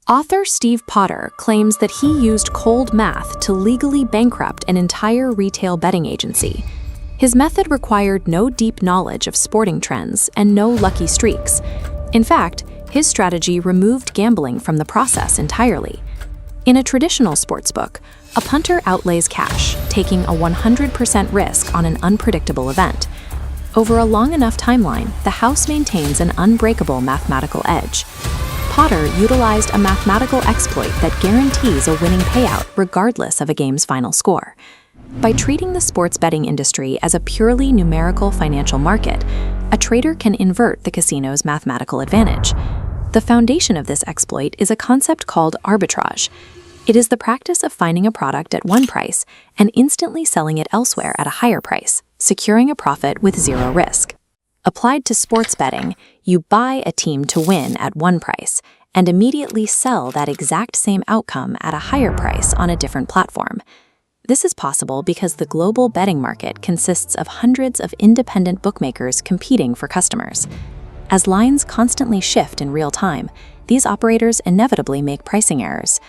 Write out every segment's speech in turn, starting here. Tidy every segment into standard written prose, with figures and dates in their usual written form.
Author Steve Potter claims that he used cold math to legally bankrupt an entire retail betting agency. His method required no deep knowledge of sporting trends and no lucky streaks. In fact, his strategy removed gambling from the process entirely. In a traditional sportsbook, a punter outlays cash, taking a 100% risk on an unpredictable event. Over a long enough timeline, the house maintains an unbreakable mathematical edge. Potter utilized a mathematical exploit that guarantees a winning payout regardless of a game's final score. By treating the sports betting industry as a purely numerical financial market, a trader can invert the casino's mathematical advantage. The foundation of this exploit is a concept called arbitrage. It is the practice of finding a product at one price and instantly selling it elsewhere at a higher price, securing a profit with zero risk. Applied to sports betting, you buy a team to win at one price and immediately sell that exact same outcome at a higher price on a different platform. This is possible because the global betting market consists of hundreds of independent bookmakers competing for customers. As lines constantly shift in real time, these operators inevitably make pricing errors.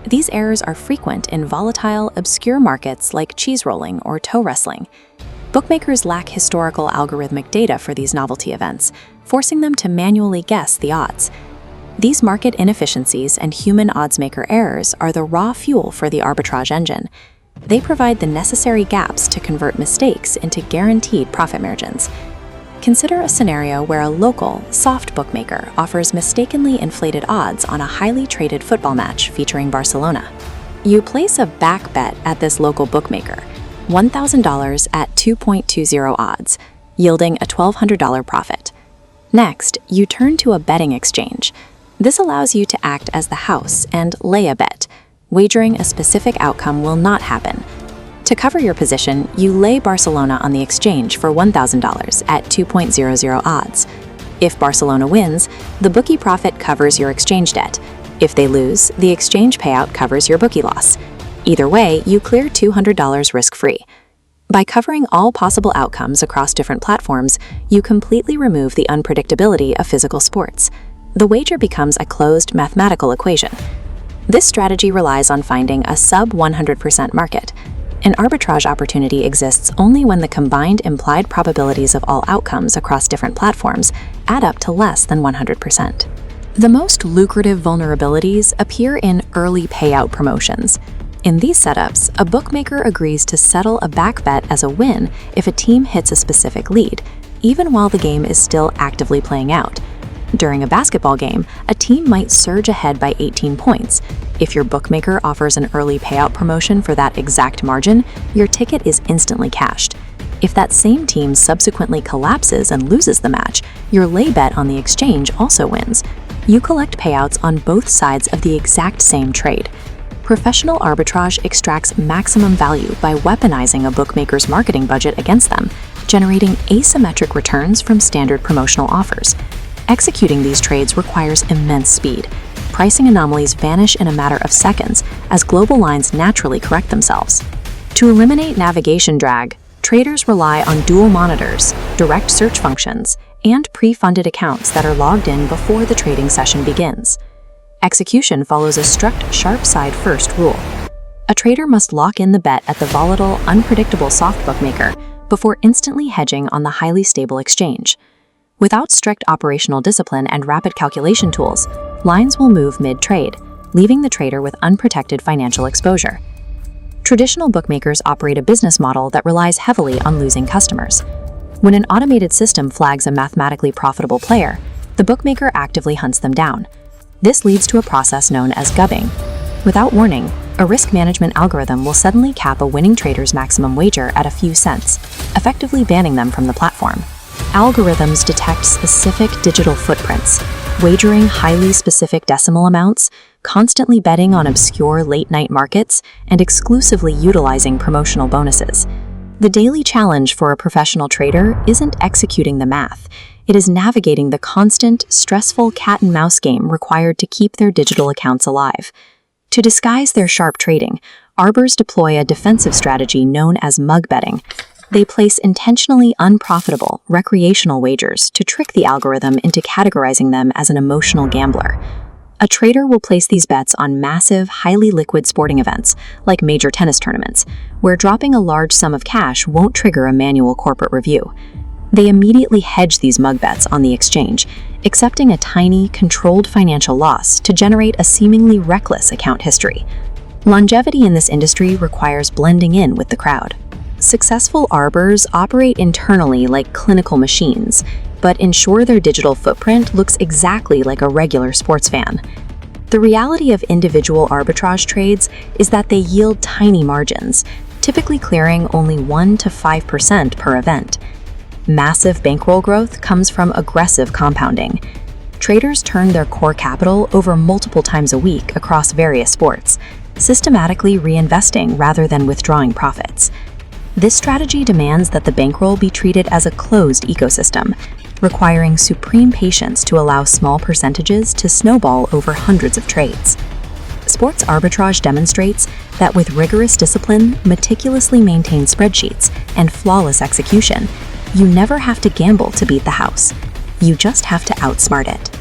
These errors are frequent in volatile, obscure markets like cheese rolling or toe wrestling. Bookmakers lack historical algorithmic data for these novelty events, forcing them to manually guess the odds. These market inefficiencies and human oddsmaker errors are the raw fuel for the arbitrage engine. They provide the necessary gaps to convert mistakes into guaranteed profit margins. Consider a scenario where a local, soft bookmaker offers mistakenly inflated odds on a highly traded football match featuring Barcelona. You place a back bet at this local bookmaker, $1,000 at 2.20 odds, yielding a $1,200 profit. Next, you turn to a betting exchange. This allows you to act as the house and lay a bet. Wagering a specific outcome will not happen. To cover your position, you lay Barcelona on the exchange for $1,000 at 2.00 odds. If Barcelona wins, the bookie profit covers your exchange debt. If they lose, the exchange payout covers your bookie loss. Either way, you clear $200 risk-free. By covering all possible outcomes across different platforms, you completely remove the unpredictability of physical sports. The wager becomes a closed mathematical equation. This strategy relies on finding a sub-100% market. An arbitrage opportunity exists only when the combined implied probabilities of all outcomes across different platforms add up to less than 100%. The most lucrative vulnerabilities appear in early payout promotions. In these setups, a bookmaker agrees to settle a back bet as a win if a team hits a specific lead, even while the game is still actively playing out. During a basketball game, a team might surge ahead by 18 points. If your bookmaker offers an early payout promotion for that exact margin, your ticket is instantly cashed. If that same team subsequently collapses and loses the match, your lay bet on the exchange also wins. You collect payouts on both sides of the exact same trade. Professional arbitrage extracts maximum value by weaponizing a bookmaker's marketing budget against them, generating asymmetric returns from standard promotional offers. Executing these trades requires immense speed. Pricing anomalies vanish in a matter of seconds as global lines naturally correct themselves. To eliminate navigation drag, traders rely on dual monitors, direct search functions, and pre-funded accounts that are logged in before the trading session begins. Execution follows a strict sharp side first rule. A trader must lock in the bet at the volatile, unpredictable soft bookmaker before instantly hedging on the highly stable exchange. Without strict operational discipline and rapid calculation tools, lines will move mid-trade, leaving the trader with unprotected financial exposure. Traditional bookmakers operate a business model that relies heavily on losing customers. When an automated system flags a mathematically profitable player, the bookmaker actively hunts them down. This leads to a process known as gubbing. Without warning, a risk management algorithm will suddenly cap a winning trader's maximum wager at a few cents, effectively banning them from the platform. Algorithms detect specific digital footprints, wagering highly specific decimal amounts, constantly betting on obscure late-night markets, and exclusively utilizing promotional bonuses. The daily challenge for a professional trader isn't executing the math. It is navigating the constant, stressful cat-and-mouse game required to keep their digital accounts alive. To disguise their sharp trading, arbors deploy a defensive strategy known as mug betting. They place intentionally unprofitable, recreational wagers to trick the algorithm into categorizing them as an emotional gambler. A trader will place these bets on massive, highly liquid sporting events, like major tennis tournaments, where dropping a large sum of cash won't trigger a manual corporate review. They immediately hedge these mug bets on the exchange, accepting a tiny, controlled financial loss to generate a seemingly reckless account history. Longevity in this industry requires blending in with the crowd. Successful arbors operate internally like clinical machines, but ensure their digital footprint looks exactly like a regular sports fan. The reality of individual arbitrage trades is that they yield tiny margins, typically clearing only 1 to 5% per event. Massive bankroll growth comes from aggressive compounding. Traders turn their core capital over multiple times a week across various sports, systematically reinvesting rather than withdrawing profits. This strategy demands that the bankroll be treated as a closed ecosystem, requiring supreme patience to allow small percentages to snowball over hundreds of trades. Sports arbitrage demonstrates that with rigorous discipline, meticulously maintained spreadsheets, and flawless execution, you never have to gamble to beat the house. You just have to outsmart it.